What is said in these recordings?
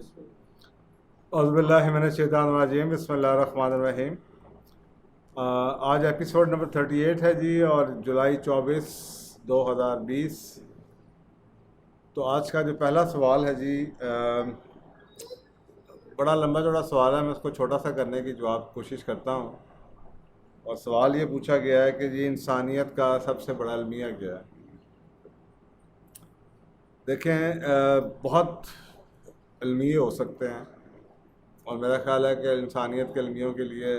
اعوذ باللہ من الشیطان الرجیم، بسم اللہ الرحمن الرحیم۔ آج ایپیسوڈ نمبر 38 ہے جی، اور جولائی 24 2020۔ تو آج کا جو پہلا سوال ہے جی، بڑا لمبا چوڑا سوال ہے، میں اس کو چھوٹا سا کرنے کی جواب کوشش کرتا ہوں۔ اور سوال یہ پوچھا گیا ہے کہ جی انسانیت کا سب سے بڑا المیہ کیا ہے؟ دیکھیں، بہت المیے ہو سکتے ہیں، اور میرا خیال ہے کہ انسانیت کے المیوں کے لیے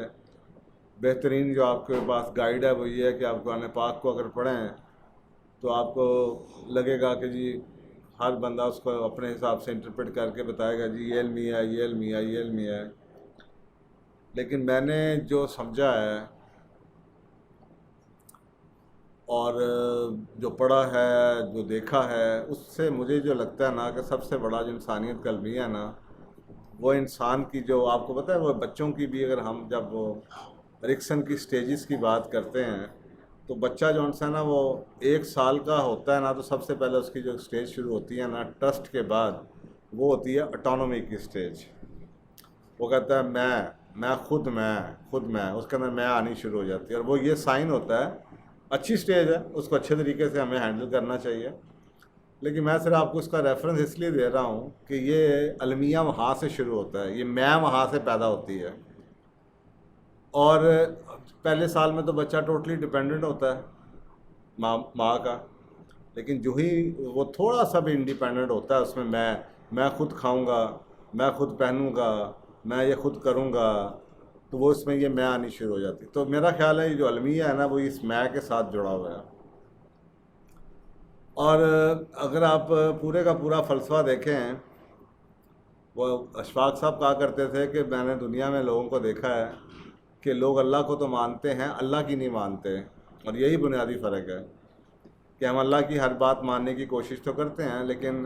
بہترین جو آپ کے پاس گائیڈ ہے وہ یہ ہے کہ آپ قرآن پاک کو اگر پڑھیں تو آپ کو لگے گا کہ جی ہر بندہ اس کو اپنے حساب سے انٹرپریٹ کر کے بتائے گا جی یہ المیہ ہے، یہ المیہ ہے، یہ المیہ ہے۔ لیکن میں نے جو سمجھا ہے اور جو پڑھا ہے، جو دیکھا ہے، اس سے مجھے جو لگتا ہے نا کہ سب سے بڑا جو انسانیت کا المیہ ہے نا، وہ انسان کی جو آپ کو پتہ ہے، وہ بچوں کی بھی اگر ہم جب وہ رکسن کی سٹیجز کی بات کرتے ہیں تو بچہ جو ہے نا وہ 1 سال کا ہوتا ہے نا، تو سب سے پہلے اس کی جو سٹیج شروع ہوتی ہے نا ٹرسٹ کے بعد، وہ ہوتی ہے اٹانومی کی سٹیج۔ وہ کہتا ہے میں خود میں اس کے اندر میں آنی شروع ہو جاتی ہے، اور وہ یہ سائن ہوتا ہے، اچھی سٹیج ہے، اس کو اچھے طریقے سے ہمیں ہینڈل کرنا چاہیے۔ لیکن میں صرف آپ کو اس کا ریفرنس اس لیے دے رہا ہوں کہ یہ المیہ وہاں سے شروع ہوتا ہے، یہ میں وہاں سے پیدا ہوتی ہے۔ اور پہلے سال میں تو بچہ ٹوٹلی ڈپینڈنٹ ہوتا ہے ماں کا، لیکن جو ہی وہ تھوڑا سا بھی انڈیپینڈنٹ ہوتا ہے، اس میں میں خود کھاؤں گا، میں خود پہنوں گا، میں یہ خود کروں گا، تو وہ اس میں یہ میں آنی شروع ہو جاتی۔ تو میرا خیال ہے یہ جو المیہ ہے نا وہ اس میں کے ساتھ جڑا ہوا ہے۔ اور اگر آپ پورے کا پورا فلسفہ دیکھیں، وہ اشفاق صاحب کہا کرتے تھے کہ میں نے دنیا میں لوگوں کو دیکھا ہے کہ لوگ اللہ کو تو مانتے ہیں، اللہ کی نہیں مانتے، اور یہی بنیادی فرق ہے کہ ہم اللہ کی ہر بات ماننے کی کوشش تو کرتے ہیں، لیکن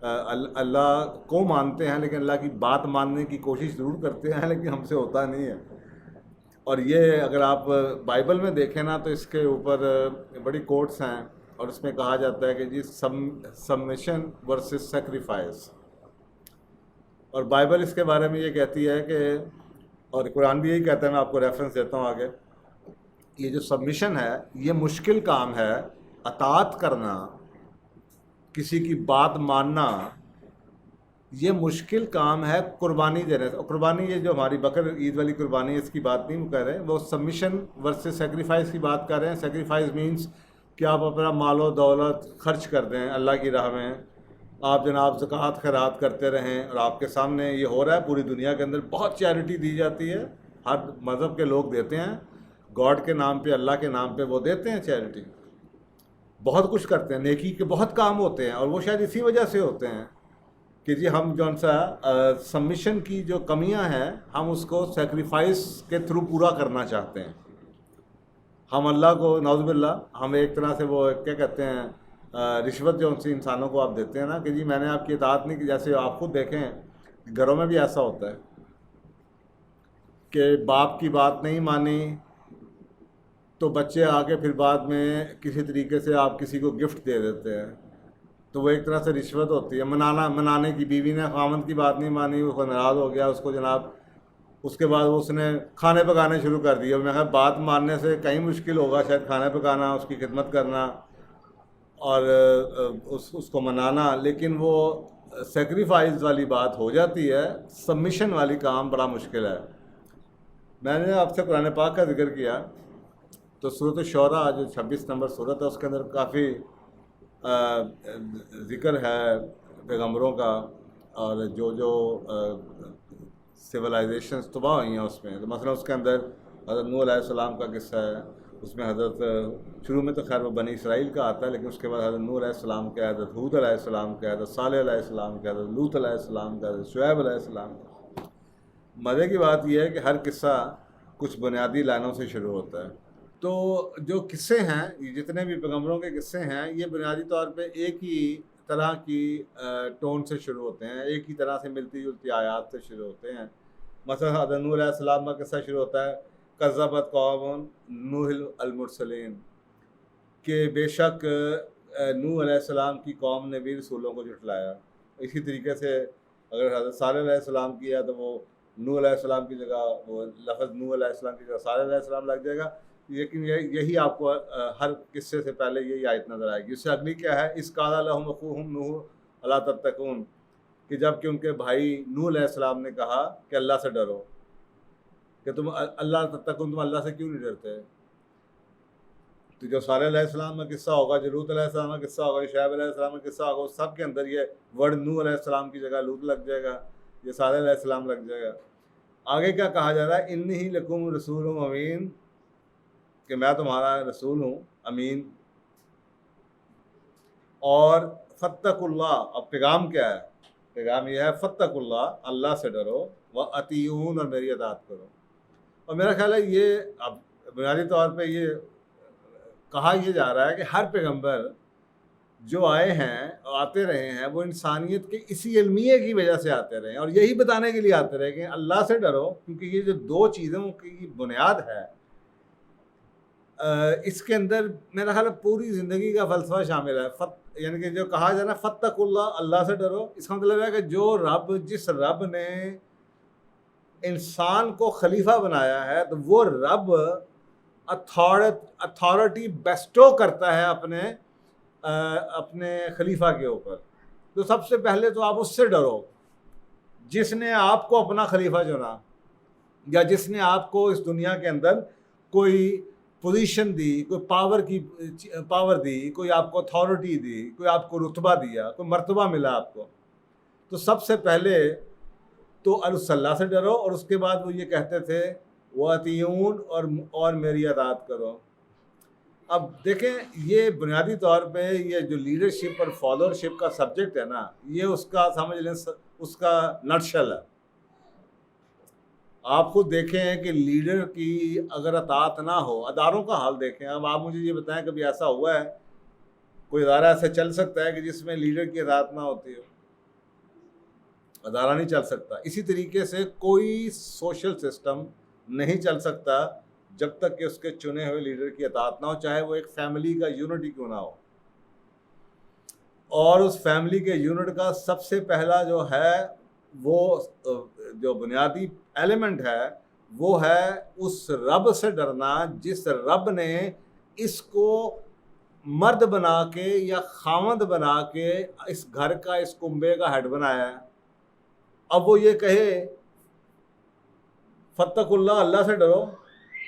اللہ کو مانتے ہیں، لیکن اللہ کی بات ماننے کی کوشش ضرور کرتے ہیں، لیکن ہم سے ہوتا نہیں ہے۔ اور یہ اگر آپ بائبل میں دیکھیں نا تو اس کے اوپر بڑی کوٹس ہیں، اور اس میں کہا جاتا ہے کہ جی سبمیشن ورسز سیکریفائس۔ اور بائبل اس کے بارے میں یہ کہتی ہے کہ، اور قرآن بھی یہی کہتا ہے، میں آپ کو ریفرنس دیتا ہوں آگے، یہ جو سبمیشن ہے یہ مشکل کام ہے، اطاعت کرنا، کسی کی بات ماننا، یہ مشکل کام ہے قربانی دینے سے۔ قربانی یہ جو ہماری بقر عید والی قربانی ہے، اس کی بات نہیں کر رہے، وہ سبمیشن ورسز سیکریفائس کی بات کر رہے ہیں۔ سیکریفائس مینس کہ آپ اپنا مال و دولت خرچ کر دیں اللہ کی راہ میں، آپ جناب زکوٰۃ خیرات کرتے رہیں، اور آپ کے سامنے یہ ہو رہا ہے، پوری دنیا کے اندر بہت چیریٹی دی جاتی ہے، ہر مذہب کے لوگ دیتے ہیں، گاڈ کے نام پہ، اللہ کے نام پہ وہ دیتے ہیں چیریٹی، بہت کچھ کرتے ہیں، نیکی کے بہت کام ہوتے ہیں، اور وہ شاید اسی وجہ سے ہوتے ہیں کہ جی ہم جو سا سبمیشن کی جو کمیاں ہیں ہم اس کو سیکریفائس کے تھرو پورا کرنا چاہتے ہیں۔ ہم اللہ کو نعوذ باللہ، ہم ایک طرح سے وہ کیا کہتے ہیں، رشوت جو سی انسانوں کو آپ دیتے ہیں نا کہ جی میں نے آپ کی اطاعت نہیں کی، جیسے آپ خود دیکھیں گھروں میں بھی ایسا ہوتا ہے کہ باپ کی بات نہیں مانی تو بچے آگے پھر بعد میں کسی طریقے سے آپ کسی کو گفٹ دے دیتے ہیں، تو وہ ایک طرح سے رشوت ہوتی ہے۔ منانے کی، بیوی نے خاوند کی بات نہیں مانی، وہ ناراض ہو گیا، اس کو جناب اس کے بعد اس نے کھانے پکانے شروع کر دیے۔ میں کہا بات ماننے سے کہیں مشکل ہوگا شاید کھانا پکانا، اس کی خدمت کرنا اور اس کو منانا، لیکن وہ سیکریفائز والی بات ہو جاتی ہے، سبمیشن والی کام بڑا مشکل ہے۔ میں نے آپ سے قرآن پاک کا ذکر کیا تو سورۃ الشعراء جو 26 نمبر سورت ہے، اس کے اندر کافی ذکر ہے پیغمبروں کا، اور جو سویلائزیشنز تباہ ہوئی ہیں اس میں، تو مثلا اس کے اندر حضرت نوح علیہ السلام کا قصہ ہے، اس میں حضرت شروع میں تو خیر وہ بنی اسرائیل کا آتا ہے، لیکن اس کے بعد حضرت نوح علیہ السلام کا، حضرت ہود علیہ السلام کا، حضرت صالح علیہ السلام کا، حضرت لوط علیہ السلام کا، حضرت شعیب علیہ السلام کا۔ مزے کی بات یہ ہے کہ ہر قصہ کچھ بنیادی لائنوں سے شروع ہوتا ہے۔ تو جو قصے ہیں، یہ جتنے بھی پیغمبروں کے قصے ہیں، یہ بنیادی طور پہ ایک ہی طرح کی ٹون سے شروع ہوتے ہیں، ایک ہی طرح سے ملتی جلتی آیات سے شروع ہوتے ہیں۔ مثلا حضرت نوح علیہ السلام کا قصہ شروع ہوتا ہے کذبت قوم نوح المرسلین، کہ بے شک نوح علیہ السلام کی قوم نے بھی رسولوں کو جھٹلایا۔ اسی طریقے سے اگر حضرت صالح علیہ السلام کی ہے تو وہ نوح علیہ السلام کی جگہ وہ لفظ نوح علیہ السلام کی جگہ صالح علیہ السلام لگ جائے گا. لیکن یہی آپ کو ہر قصے سے پہلے یہی آیت نظر آئے گی. اس سے اگلی کیا ہے؟ اس قال لهم اخوهم نوح الا تتقون، کہ جب کہ ان کے بھائی نوح علیہ السلام نے کہا کہ اللہ سے ڈرو، کہ تم اللہ تتقون، تم اللہ سے کیوں نہیں ڈرتے؟ تو جو صالح علیہ السلام کا قصہ ہوگا، جو لوط علیہ السلام کا قصہ ہوگا، جو شعیب علیہ السلام کا قصہ ہوگا، سب کے اندر یہ ورڈ نوح علیہ السلام کی جگہ لوط لگ جائے گا، یہ صالح علیہ السلام لگ جائے گا. آگے کیا کہا جا رہا ہے؟ انی لکم رسول امین، کہ میں تمہارا رسول ہوں امین. اور فتق اللہ، اب پیغام کیا ہے؟ پیغام یہ ہے فتق اللہ، اللہ سے ڈرو، واطیعون، اور میری اطاعت کرو. اور میرا خیال ہے یہ اب بنیادی طور پہ یہ کہا یہ جا رہا ہے کہ ہر پیغمبر جو آئے ہیں اور آتے رہے ہیں وہ انسانیت کے اسی علمیے کی وجہ سے آتے رہے ہیں، اور یہی بتانے کے لیے آتے رہے کہ اللہ سے ڈرو، کیونکہ یہ جو دو چیزوں کی بنیاد ہے اس کے اندر میرا خیال ہے پوری زندگی کا فلسفہ شامل ہے. یعنی کہ جو کہا جا رہا ہے فتق اللہ، اللہ سے ڈرو، اس کا مطلب ہے کہ جس رب نے انسان کو خلیفہ بنایا ہے تو وہ رب اتھارٹی بیسٹو کرتا ہے اپنے خلیفہ کے اوپر. تو سب سے پہلے تو آپ اس سے ڈرو جس نے آپ کو اپنا خلیفہ چنا، یا جس نے آپ کو اس دنیا کے اندر کوئی پوزیشن دی، کوئی پاور دی، کوئی آپ کو اتھارٹی دی، کوئی آپ کو رتبہ دیا، کوئی مرتبہ ملا آپ کو. تو سب سے پہلے تو اللہ سے ڈرو، اور اس کے بعد وہ یہ کہتے تھے وَأَطِيعُونَ، اور میری اطاعت کرو. اب دیکھیں یہ بنیادی طور پہ یہ جو لیڈرشپ اور فالوورشپ کا سبجیکٹ ہے نا، یہ اس کا سمجھ لیں اس کا نٹشل ہے. آپ خود دیکھیں کہ لیڈر کی اگر اطاعت نہ ہو، اداروں کا حال دیکھیں. اب آپ مجھے یہ بتائیں کبھی ایسا ہوا ہے کوئی ادارہ ایسا چل سکتا ہے کہ جس میں لیڈر کی اطاعت نہ ہوتی ہو؟ ادارہ نہیں چل سکتا. اسی طریقے سے کوئی سوشل سسٹم نہیں چل سکتا جب تک کہ اس کے چنے ہوئے لیڈر کی اطاعت نہ ہو، چاہے وہ ایک فیملی کا یونٹ ہی کیوں نہ ہو. اور اس فیملی کے یونٹ کا سب سے پہلا جو ہے، وہ جو بنیادی ایلیمنٹ ہے، وہ ہے اس رب سے ڈرنا جس رب نے اس کو مرد بنا کے یا خاوند بنا کے اس گھر کا، اس کنبے کا ہیڈ بنایا ہے. اب وہ یہ کہے فتق اللہ، اللہ سے ڈرو،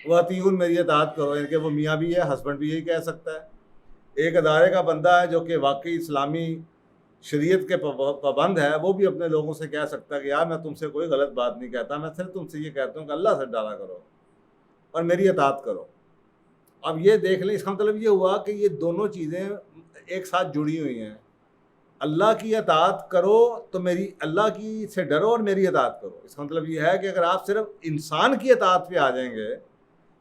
وَأَطِيعُونَ، میری اطاعت کرو، یعنی کہ وہ میاں بھی ہے، ہسبینڈ بھی یہی کہہ سکتا ہے. ایک ادارے کا بندہ ہے جو کہ واقعی اسلامی شریعت کے پابند ہے، وہ بھی اپنے لوگوں سے کہہ سکتا ہے کہ یار میں تم سے کوئی غلط بات نہیں کہتا، میں صرف تم سے یہ کہتا ہوں کہ اللہ سے ڈرا کرو اور میری اطاعت کرو. اب یہ دیکھ لیں، اس کا مطلب یہ ہوا کہ یہ دونوں چیزیں ایک ساتھ جڑی ہوئی ہیں. اللہ کی اطاعت کرو تو اللہ کی سے ڈرو اور میری اطاعت کرو. اس کا مطلب یہ ہے کہ اگر آپ صرف انسان کی اطاعت پہ آ جائیں گے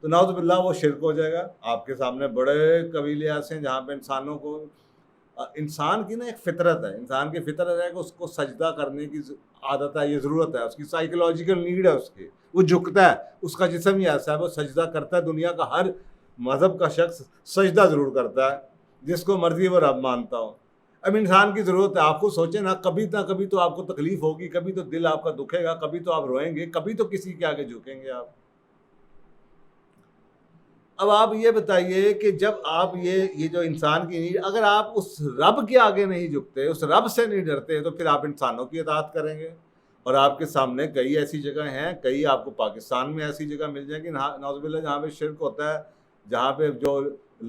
تو نعوذ باللہ وہ شرک ہو جائے گا. آپ کے سامنے بڑے قبیلے ایسے ہیں جہاں پہ انسانوں کو، انسان کی نا ایک فطرت ہے، انسان کی فطرت ہے کہ اس کو سجدہ کرنے کی عادت ہے، یہ ضرورت ہے، اس کی سائیکولوجیکل نیڈ ہے، اس کی وہ جھکتا ہے، اس کا جسم ہی ایسا ہے، وہ سجدہ کرتا ہے. دنیا کا ہر مذہب کا شخص سجدہ ضرور کرتا ہے، جس کو مرضی وہ رب مانتا ہو. اب انسان کی ضرورت ہے. آپ کو سوچیں نا، کبھی نہ کبھی تو آپ کو تکلیف ہوگی، کبھی تو دل آپ کا دکھے گا، کبھی تو آپ روئیں گے، کبھی تو کسی کے آگے جھکیں گے آپ. اب آپ یہ بتائیے کہ جب آپ یہ جو انسان کی نیڈ، اگر آپ اس رب کے آگے نہیں جھکتے، اس رب سے نہیں ڈرتے، تو پھر آپ انسانوں کی اطاعت کریں گے. اور آپ کے سامنے کئی ایسی جگہ ہیں، کئی آپ کو پاکستان میں ایسی جگہ مل جائیں گی نعوذ باللہ جہاں پہ شرک ہوتا ہے، جہاں پہ جو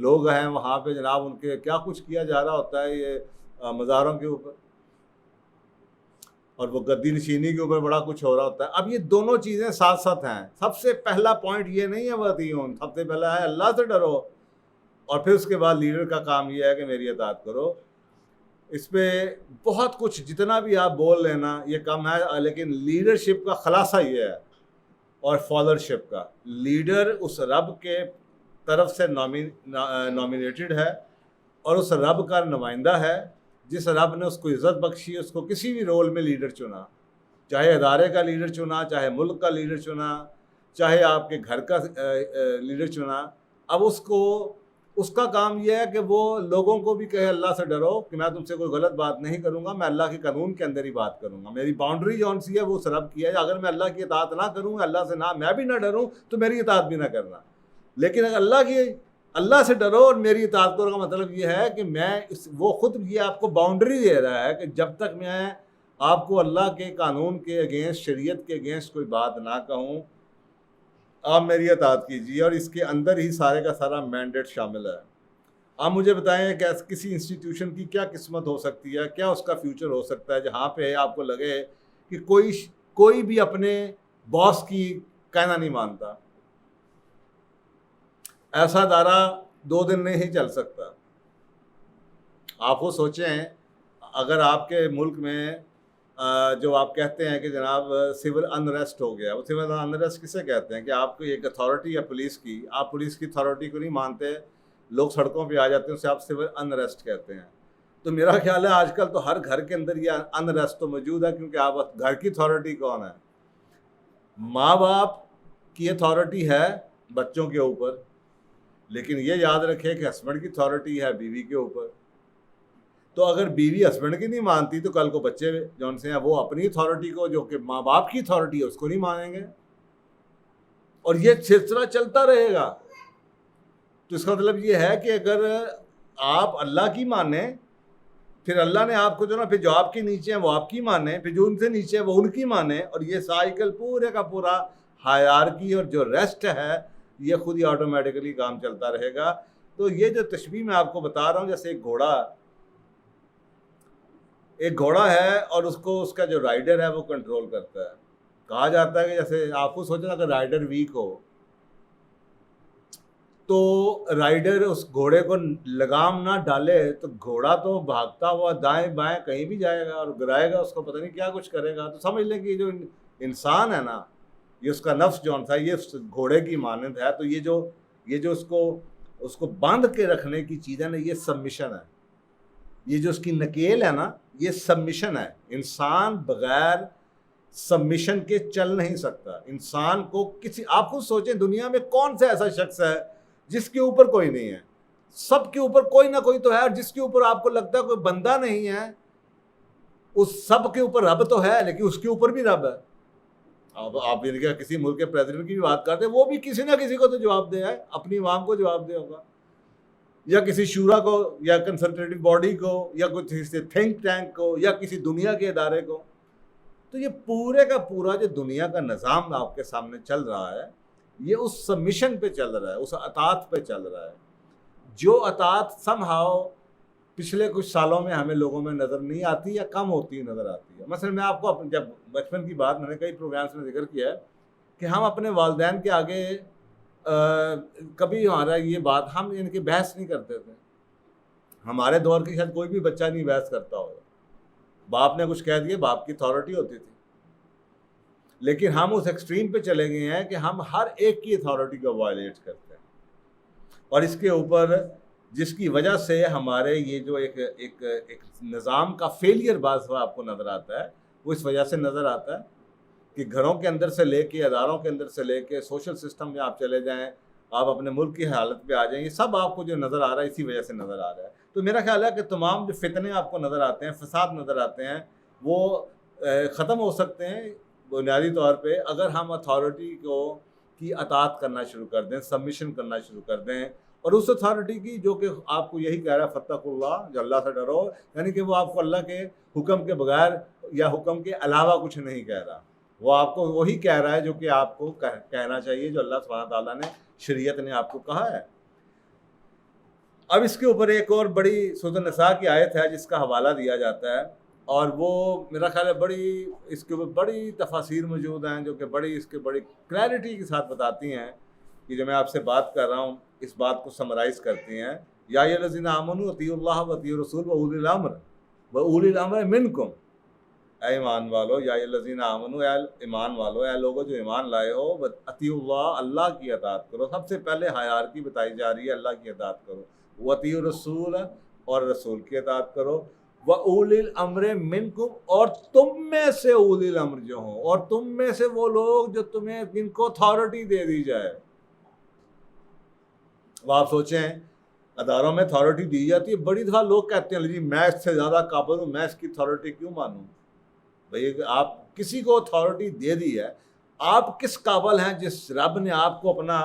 لوگ ہیں وہاں پہ جناب ان کے کیا کچھ کیا جا رہا ہوتا ہے یہ مزاروں کے اوپر، اور وہ گدی نشینی کے اوپر بڑا کچھ ہو رہا ہوتا ہے. اب یہ دونوں چیزیں ساتھ ساتھ ہیں. سب سے پہلا پوائنٹ یہ نہیں ہے وَأَطِيعُونَ، سب سے پہلا ہے اللہ سے ڈرو، اور پھر اس کے بعد لیڈر کا کام یہ ہے کہ میری اطاعت کرو. اس پہ بہت کچھ جتنا بھی آپ بول لینا یہ کم ہے، لیکن لیڈرشپ کا خلاصہ یہ ہے، اور فالوورشپ کا. لیڈر اس رب کے طرف سے نامینیٹڈ ہے، اور اس رب کا نمائندہ ہے، جس رب نے اس کو عزت بخشی، اس کو کسی بھی رول میں لیڈر چنا، چاہے ادارے کا لیڈر چنا، چاہے ملک کا لیڈر چنا، چاہے آپ کے گھر کا لیڈر چنا. اب اس کا کام یہ ہے کہ وہ لوگوں کو بھی کہے اللہ سے ڈرو کہ میں تم سے کوئی غلط بات نہیں کروں گا، میں اللہ کے قانون کے اندر ہی بات کروں گا، میری باؤنڈری جون سی ہے وہ اس رب کی ہے، اگر میں اللہ کی اطاعت نہ کروں، اللہ سے نہ میں بھی نہ ڈروں تو میری اطاعت بھی نہ کرنا۔ لیکن اگر اللہ سے ڈرو اور میری اطاعت کرو کا مطلب یہ ہے کہ وہ خود یہ آپ کو باؤنڈری دے رہا ہے کہ جب تک میں آپ کو اللہ کے قانون کے اگینسٹ، شریعت کے اگینسٹ کوئی بات نہ کہوں، آپ میری اطاعت کیجیے، اور اس کے اندر ہی سارے کا سارا مینڈیٹ شامل ہے۔ آپ مجھے بتائیں کہ کسی انسٹیٹیوشن کی کیا قسمت ہو سکتی ہے، کیا اس کا فیوچر ہو سکتا ہے جہاں پہ آپ کو لگے کہ کوئی بھی اپنے باس کی کہنا نہیں مانتا۔ ایسا ادارہ 2 دن نہیں چل سکتا۔ آپ وہ سوچیں، اگر آپ کے ملک میں جو آپ کہتے ہیں کہ جناب سول انریسٹ ہو گیا، وہ سول انریسٹ کسے کہتے ہیں کہ آپ کو ایک اتھارٹی ہے پولیس کی، آپ پولیس کی اتھارٹی کو نہیں مانتے، لوگ سڑکوں پہ آ جاتے ہیں، اسے آپ سول انریسٹ کہتے ہیں۔ تو میرا خیال ہے آج کل تو ہر گھر کے اندر یہ انریسٹ تو موجود ہے، کیونکہ آپ گھر کی اتھارٹی کون ہے؟ ماں باپ کی اتھارٹی ہے بچوں کے اوپر، لیکن یہ یاد رکھے کہ ہسبینڈ کی اتھارٹی ہے بیوی کے اوپر۔ تو اگر بیوی ہسبینڈ کی نہیں مانتی تو کل کو بچے جون سے ہیں وہ اپنی اتھارٹی کو، جو کہ ماں باپ کی اتھارٹی ہے، اس کو نہیں مانیں گے، اور یہ سلسلہ چلتا رہے گا۔ تو اس کا مطلب یہ ہے کہ اگر آپ اللہ کی مانیں، پھر اللہ نے آپ کو جو نا، پھر جو آپ کے نیچے ہیں وہ آپ کی مانیں، پھر جو ان سے نیچے ہیں وہ ان کی مانیں، اور یہ سائیکل پورے کا پورا ہائرارکی اور جو ریسٹ ہے یہ خود ہی آٹومیٹکلی کام چلتا رہے گا۔ تو یہ جو تشبیہ میں آپ کو بتا رہا ہوں، جیسے ایک گھوڑا ہے اور اس کا جو رائڈر ہے وہ کنٹرول کرتا ہے۔ کہا جاتا ہے کہ جیسے آپ کو سوچنا اگر رائڈر ویک ہو تو رائڈر اس گھوڑے کو لگام نہ ڈالے تو گھوڑا تو بھاگتا ہوا دائیں بائیں کہیں بھی جائے گا اور گرائے گا، اس کو پتہ نہیں کیا کچھ کرے گا۔ تو سمجھ لیں کہ جو انسان ہے نا، یہ اس کا نفس جون تھا، یہ اس گھوڑے کی مانند ہے۔ تو یہ جو اس کو باندھ کے رکھنے کی چیز ہے نا، یہ سبمیشن ہے۔ یہ جو اس کی نکیل ہے نا، یہ سبمیشن ہے۔ انسان بغیر سبمیشن کے چل نہیں سکتا۔ انسان کو آپ خود سوچیں، دنیا میں کون سا ایسا شخص ہے جس کے اوپر کوئی نہیں ہے؟ سب کے اوپر کوئی نہ کوئی تو ہے، اور جس کے اوپر آپ کو لگتا ہے کوئی بندہ نہیں ہے، اس سب کے اوپر رب تو ہے، لیکن اس کے اوپر بھی رب ہے۔ آپ کسی ملک کے پریزیڈنٹ کی بھی بات کرتے ہیں، وہ بھی کسی نہ کسی کو تو جواب دے ہے، اپنی عوام کو جواب دے ہوگا، یا کسی شورا کو، یا کنسلٹیٹو باڈی کو، یا کسی تھنک ٹینک کو، یا کسی دنیا کے ادارے کو۔ تو یہ پورے کا پورا جو دنیا کا نظام آپ کے سامنے چل رہا ہے، یہ اس سبمیشن پہ چل رہا ہے، اس اطاعت پہ چل رہا ہے، جو اطاعت سم ہاؤ پچھلے کچھ سالوں میں ہمیں لوگوں میں نظر نہیں آتی یا کم ہوتی نظر آتی ہے۔ مثلا میں آپ کو جب بچپن کی بات میں نے کئی پروگرامس میں ذکر کیا ہے کہ ہم اپنے والدین کے آگے کبھی ہمارا یہ بات ہم ان کی بحث نہیں کرتے تھے۔ ہمارے دور کی شاید کوئی بھی بچہ نہیں بحث کرتا ہوگا، باپ نے کچھ کہہ دیا، باپ کی اتھارٹی ہوتی تھی۔ لیکن ہم اس ایکسٹریم پہ چلے گئے ہیں کہ ہم ہر ایک کی اتھارٹی کو وائلیٹ کرتے ہیں، اور اس کے اوپر جس کی وجہ سے ہمارے یہ جو ایک نظام کا فیلئر بعض آپ کو نظر آتا ہے، وہ اس وجہ سے نظر آتا ہے کہ گھروں کے اندر سے لے کے، اداروں کے اندر سے لے کے، سوشل سسٹم میں آپ چلے جائیں، آپ اپنے ملک کی حالت پہ آ جائیں، یہ سب آپ کو جو نظر آ رہا ہے اسی وجہ سے نظر آ رہا ہے۔ تو میرا خیال ہے کہ تمام جو فتنے آپ کو نظر آتے ہیں، فساد نظر آتے ہیں، وہ ختم ہو سکتے ہیں بنیادی طور پہ اگر ہم اتھارٹی کی اطاعت کرنا شروع کر دیں، سبمیشن کرنا شروع کر دیں، اور اس اتھارٹی کی جو کہ آپ کو یہی کہہ رہا ہے فتقوا اللہ، جو اللہ سے ڈرو، یعنی کہ وہ آپ کو اللہ کے حکم کے بغیر یا حکم کے علاوہ کچھ نہیں کہہ رہا، وہ آپ کو وہی کہہ رہا ہے جو کہ آپ کو کہنا چاہیے، جو اللہ سبحانہ تعالیٰ نے، شریعت نے آپ کو کہا ہے۔ اب اس کے اوپر ایک اور بڑی سورۃ النساء کی آیت ہے جس کا حوالہ دیا جاتا ہے، اور وہ میرا خیال ہے اس کے اوپر بڑی تفاسیر موجود ہیں جو کہ اس کے بڑی کلیئرٹی کے ساتھ بتاتی ہیں کہ جو میں آپ سے بات کر رہا ہوں اس بات کو سمرائز کرتی ہیں۔ یا ایھا الذین آمنوا اطیعوا اللہ واطیعوا الرسول واولی الامر منکم، اے ایمان والو، یا ایھا الذین آمنوا، اے ایمان والو، اے لوگو جو ایمان لائے ہو، اطیعوا اللہ، اللہ کی اطاعت کرو۔ سب سے پہلے ہائرارکی بتائی جا رہی ہے، اللہ کی اطاعت کرو، واطیعوا الرسول، اور رسول کی اطاعت کرو، وَأُولِي الْأَمْرِ مِنْكُمْ، اور تم میں سے اولی الامر جو ہوں، اور تم میں سے وہ لوگ جو تمہیں جن کو اتھارٹی دے دی جائے۔ وہ آپ سوچیں اداروں میں اتھارٹی دی جاتی ہے. بڑی دفعہ لوگ کہتے ہیں جی میں اس سے زیادہ قابل ہوں, میں اس کی اتھارٹی کیوں مانوں. بھائی آپ کسی کو اتھارٹی دے دی ہے, آپ کس قابل ہیں جس رب نے آپ کو اپنا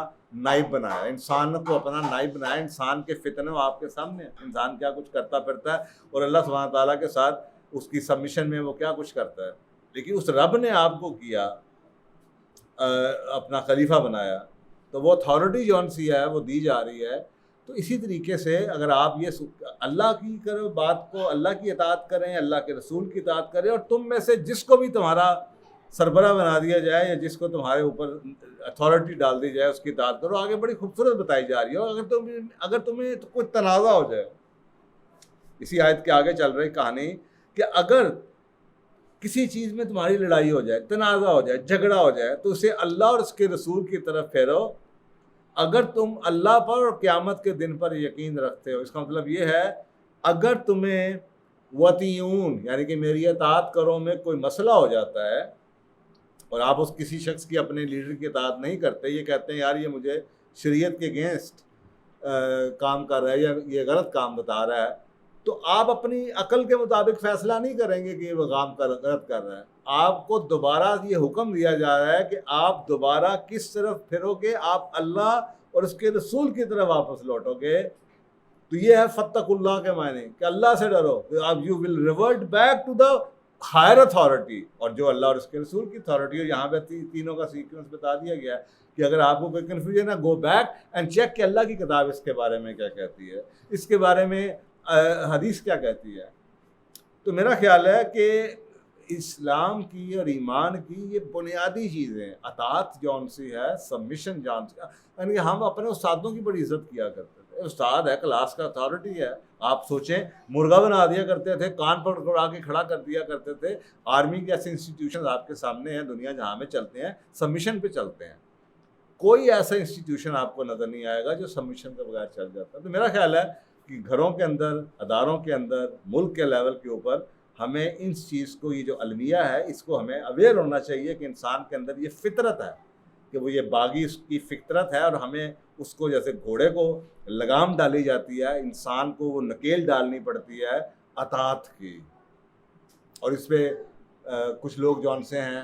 نائب بنایا, انسان کو اپنا نائب بنایا. انسان کے فتنے آپ کے سامنے, انسان کیا کچھ کرتا پھرتا ہے اور اللہ سبحانہ تعالیٰ کے ساتھ اس کی سبمیشن میں وہ کیا کچھ کرتا ہے. لیکن اس رب نے آپ کو کیا اپنا خلیفہ بنایا, تو وہ اتھارٹی جون سی ہے وہ دی جا رہی ہے. تو اسی طریقے سے اگر آپ یہ اللہ کی کرو بات کو, اللہ کی اطاعت کریں, اللہ کے رسول کی اطاعت کریں, اور تم میں سے جس کو بھی تمہارا سربراہ بنا دیا جائے یا جس کو تمہارے اوپر اتھارٹی ڈال دی جائے اس کی اطاعت کرو. آگے بڑی خوبصورت بتائی جا رہی ہے. اگر تمہیں کوئی تنازع ہو جائے, اسی آیت کے آگے چل رہی کہانی کہ اگر کسی چیز میں تمہاری لڑائی ہو جائے, تنازع ہو جائے, جھگڑا ہو جائے, تو اسے اللہ اور اس کے رسول کی طرف پھیرو اگر تم اللہ پر اور قیامت کے دن پر یقین رکھتے ہو. اس کا مطلب یہ ہے اگر تمہیں وطیعون یعنی کہ میری اطاعت کرو میں کوئی مسئلہ ہو جاتا ہے اور آپ اس کسی شخص کی اپنے لیڈر کی اطاعت نہیں کرتے, یہ کہتے ہیں یار یہ مجھے شریعت کے اگینسٹ کام کر رہا ہے یا یہ غلط کام بتا رہا ہے, تو آپ اپنی عقل کے مطابق فیصلہ نہیں کریں گے کہ یہ کام غلط کر رہا ہے. آپ کو دوبارہ یہ حکم دیا جا رہا ہے کہ آپ دوبارہ کس طرف پھرو گے, آپ اللہ اور اس کے رسول کی طرف واپس لوٹو گے. تو یہ ہے فتقوا اللہ کے معنی کہ اللہ سے ڈرو. آپ you will revert back to the higher authority, اور جو اللہ اور اس کے رسول کی اتھارٹی ہو. یہاں پہ تینوں کا سیکوینس بتا دیا گیا ہے کہ اگر آپ کو کوئی کنفیوژن ہے گو بیک اینڈ چیک کہ اللہ کی کتاب اس کے بارے میں کیا کہتی ہے, اس کے بارے میں حدیث کیا کہتی ہے. تو میرا خیال ہے کہ اسلام کی اور ایمان کی یہ بنیادی چیزیں, اطاعت جون سی ہے, سبمیشن جون سی ہے. یعنی ہم اپنے استادوں کی بڑی عزت کیا کرتے تھے. استاد ہے, کلاس کا اتھارٹی ہے. آپ سوچیں مرغا بنا دیا کرتے تھے, کان پکڑا کے کھڑا کر دیا کرتے تھے. آرمی کے ایسے انسٹیٹیوشن آپ کے سامنے ہیں دنیا جہاں میں چلتے ہیں, سبمیشن پہ چلتے ہیں. کوئی ایسا انسٹیٹیوشن آپ کو نظر نہیں آئے گا جو سبمیشن کے بغیر چل جاتا ہے. تو میرا خیال ہے کہ گھروں کے اندر, اداروں کے اندر, ملک کے لیول کے اوپر ہمیں ان چیز کو, یہ جو المیہ ہے اس کو ہمیں اویئر ہونا چاہیے کہ انسان کے اندر یہ فطرت ہے کہ وہ یہ باغی اس کی فطرت ہے, اور ہمیں اس کو جیسے گھوڑے کو لگام ڈالی جاتی ہے, انسان کو وہ نکیل ڈالنی پڑتی ہے اطاعت کی. اور اس پہ کچھ لوگ جون سے ہیں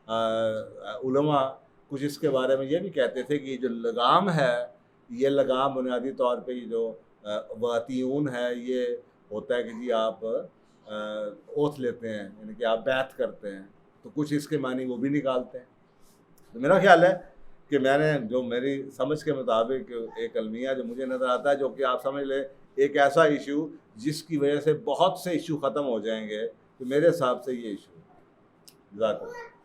علماء, کچھ اس کے بارے میں یہ بھی کہتے تھے کہ یہ جو لگام ہے, یہ لگام بنیادی طور پہ یہ جو واطیعون ہے یہ ہوتا ہے کہ جی آپ اوتھ لیتے ہیں, یعنی کہ آپ بیعت کرتے ہیں. تو کچھ اس کے معنی وہ بھی نکالتے ہیں. تو میرا خیال ہے کہ میں نے جو میری سمجھ کے مطابق ایک المیہ جو مجھے نظر آتا ہے, جو کہ آپ سمجھ لیں ایک ایسا ایشو جس کی وجہ سے بہت سے ایشو ختم ہو جائیں گے, تو میرے حساب سے یہ ایشو ہے.